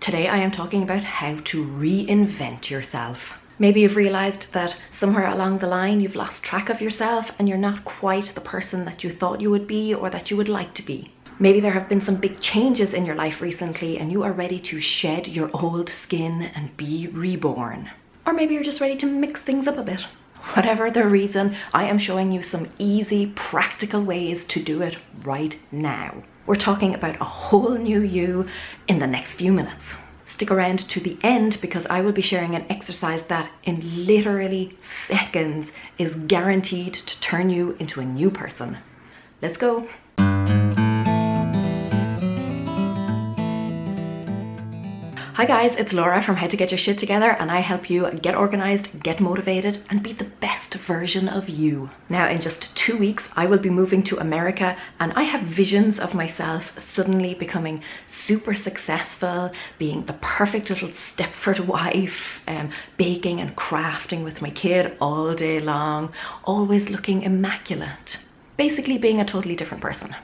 Today I am talking about how to reinvent yourself. Maybe you've realized that somewhere along the line you've lost track of yourself and you're not quite the person that you thought you would be or that you would like to be. Maybe there have been some big changes in your life recently and you are ready to shed your old skin and be reborn. Or maybe you're just ready to mix things up a bit. Whatever the reason, I am showing you some easy, practical ways to do it right now. We're talking about a whole new you in the next few minutes. Stick around to the end because I will be sharing an exercise that in literally seconds is guaranteed to turn you into a new person. Let's go. Hi guys, it's Laura from How to Get Your Shit Together, and I help you get organized, get motivated, and be the best version of you. Now, in just 2 weeks, I will be moving to America, and I have visions of myself suddenly becoming super successful, being the perfect little Stepford wife, baking and crafting with my kid all day long, always looking immaculate. Basically being a totally different person.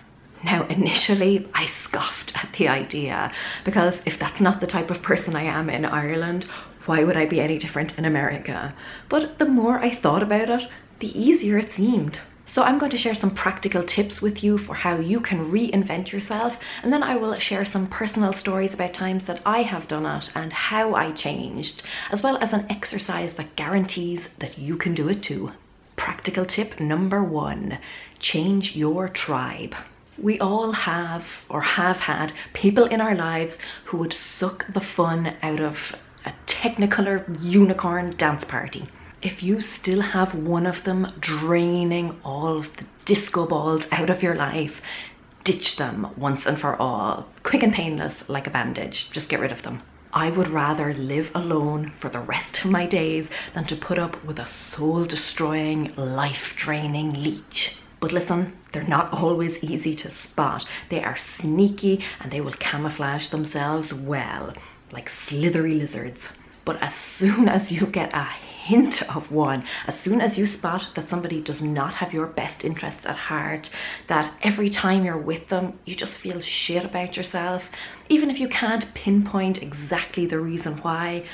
Now, initially, I scoffed at the idea because if that's not the type of person I am in Ireland, why would I be any different in America? But the more I thought about it, the easier it seemed. So I'm going to share some practical tips with you for how you can reinvent yourself, and then I will share some personal stories about times that I have done it and how I changed, as well as an exercise that guarantees that you can do it too. Practical tip number 1, change your tribe. We all have or have had people in our lives who would suck the fun out of a Technicolor unicorn dance party. If you still have one of them draining all of the disco balls out of your life, ditch them once and for all. Quick and painless, like a bandage. Just get rid of them. I would rather live alone for the rest of my days than to put up with a soul-destroying, life-draining leech. But listen, they're not always easy to spot. They are sneaky and they will camouflage themselves well, like slithery lizards. But as soon as you get a hint of one, as soon as you spot that somebody does not have your best interests at heart, that every time you're with them, you just feel shit about yourself, even if you can't pinpoint exactly the reason why,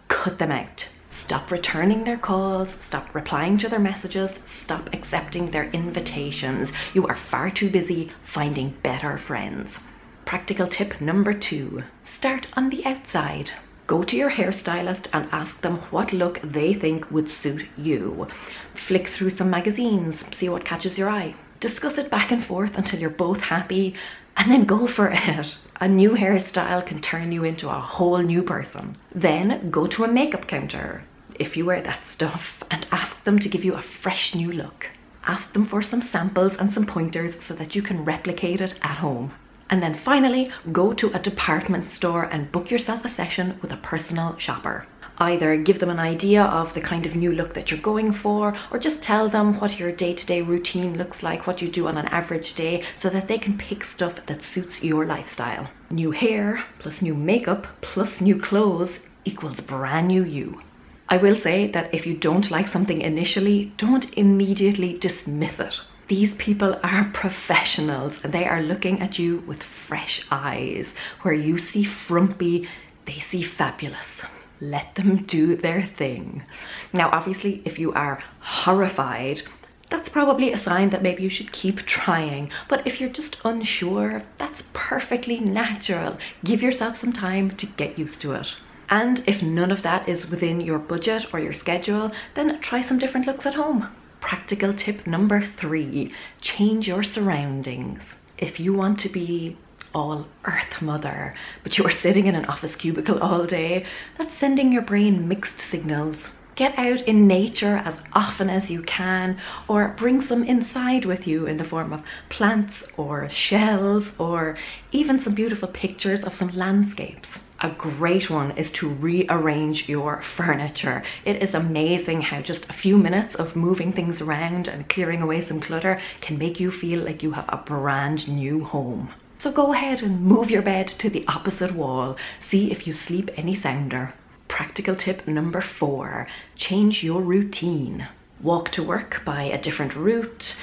cut them out. Stop returning their calls, stop replying to their messages, stop accepting their invitations. You are far too busy finding better friends. Practical tip number 2, start on the outside. Go to your hairstylist and ask them what look they think would suit you. Flick through some magazines, see what catches your eye. Discuss it back and forth until you're both happy, and then go for it. A new hairstyle can turn you into a whole new person. Then go to a makeup counter, if you wear that stuff, and ask them to give you a fresh new look. Ask them for some samples and some pointers so that you can replicate it at home. And then finally, go to a department store and book yourself a session with a personal shopper. Either give them an idea of the kind of new look that you're going for, or just tell them what your day-to-day routine looks like, what you do on an average day, so that they can pick stuff that suits your lifestyle. New hair plus new makeup plus new clothes equals brand new you. I will say that if you don't like something initially, don't immediately dismiss it. These people are professionals and they are looking at you with fresh eyes. Where you see frumpy, they see fabulous. Let them do their thing. Now, obviously, if you are horrified, that's probably a sign that maybe you should keep trying. But if you're just unsure, that's perfectly natural. Give yourself some time to get used to it. And if none of that is within your budget or your schedule, then try some different looks at home. Practical tip number 3, change your surroundings. If you want to be all earth mother, but you are sitting in an office cubicle all day, that's sending your brain mixed signals. Get out in nature as often as you can, or bring some inside with you in the form of plants or shells, or even some beautiful pictures of some landscapes. A great one is to rearrange your furniture. It is amazing how just a few minutes of moving things around and clearing away some clutter can make you feel like you have a brand new home. So go ahead and move your bed to the opposite wall. See if you sleep any sounder. Practical tip number 4, change your routine. walk to work by a different route,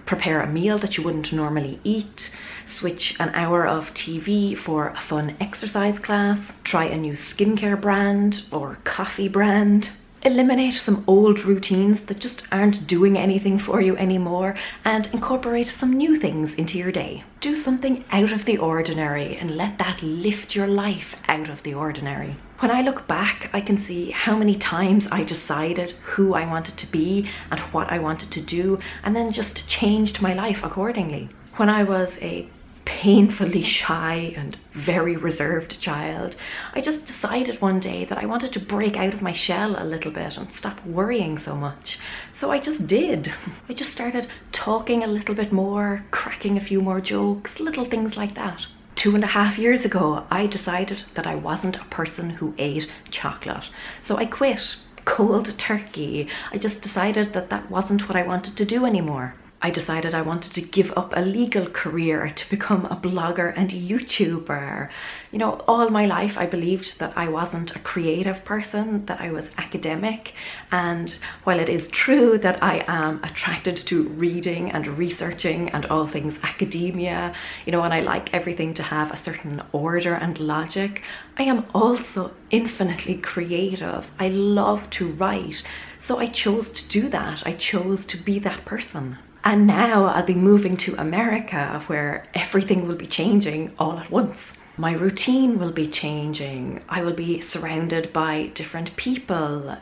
prepare a meal that you wouldn't normally eat, switch an hour of TV for a fun exercise class, try a new skincare brand or coffee brand. Eliminate some old routines that just aren't doing anything for you anymore and incorporate some new things into your day. Do something out of the ordinary and let that lift your life out of the ordinary. When I look back, I can see how many times I decided who I wanted to be and what I wanted to do, and then just changed my life accordingly. When I was a painfully shy and very reserved child, I just decided one day that I wanted to break out of my shell a little bit and stop worrying so much. So I just did. I just started talking a little bit more, cracking a few more jokes, little things like that. 2.5 years ago, I decided that I wasn't a person who ate chocolate. So I quit cold turkey. I just decided that that wasn't what I wanted to do anymore. I decided I wanted to give up a legal career to become a blogger and YouTuber. You know, all my life I believed that I wasn't a creative person, that I was academic. And while it is true that I am attracted to reading and researching and all things academia, you know, and I like everything to have a certain order and logic, I am also infinitely creative. I love to write. So I chose to do that. I chose to be that person. And now I'll be moving to America, where everything will be changing all at once. My routine will be changing. I will be surrounded by different people,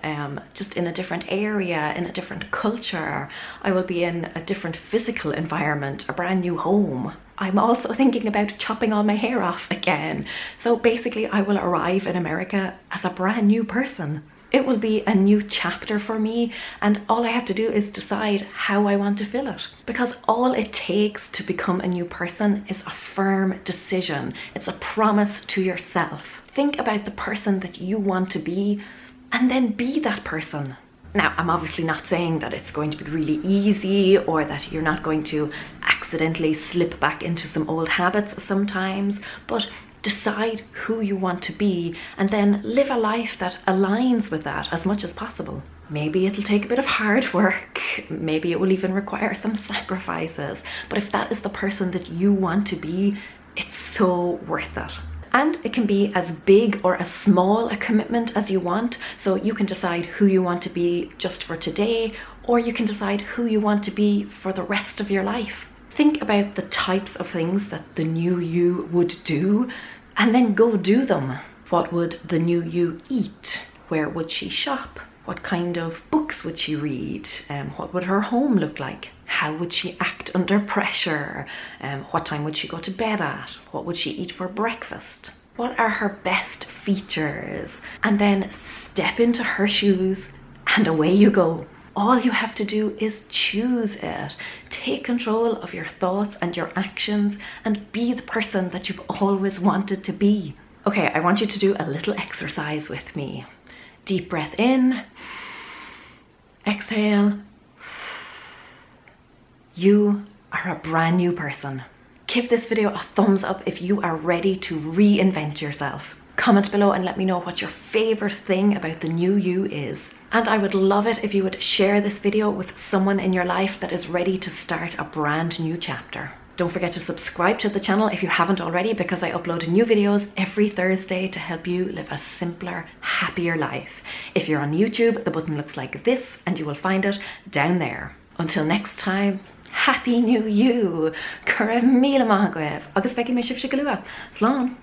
just in a different area, in a different culture. I will be in a different physical environment, a brand new home. I'm also thinking about chopping all my hair off again. So basically I will arrive in America as a brand new person. It will be a new chapter for me, and all I have to do is decide how I want to fill it. Because all it takes to become a new person is a firm decision. It's a promise to yourself. Think about the person that you want to be, and then be that person. Now, I'm obviously not saying that it's going to be really easy or that you're not going to accidentally slip back into some old habits sometimes, but decide who you want to be and then live a life that aligns with that as much as possible. Maybe it'll take a bit of hard work, maybe it will even require some sacrifices, but if that is the person that you want to be, it's so worth it. And it can be as big or as small a commitment as you want, so you can decide who you want to be just for today, or you can decide who you want to be for the rest of your life. Think about the types of things that the new you would do, and then go do them. What would the new you eat? Where would she shop? What kind of books would she read? What would her home look like? How would she act under pressure? What time would she go to bed at? What would she eat for breakfast? What are her best features? And then step into her shoes and away you go. All you have to do is choose it. Take control of your thoughts and your actions and be the person that you've always wanted to be. Okay, I want you to do a little exercise with me. Deep breath in, exhale. You are a brand new person. Give this video a thumbs up if you are ready to reinvent yourself. Comment below and let me know what your favorite thing about the new you is. And I would love it if you would share this video with someone in your life that is ready to start a brand new chapter. Don't forget to subscribe to the channel if you haven't already, because I upload new videos every Thursday to help you live a simpler, happier life. If you're on YouTube, the button looks like this and you will find it down there. Until next time, Happy New You! Cura míle maith agaibh, agus feicim mé sibh se go luath. Slán!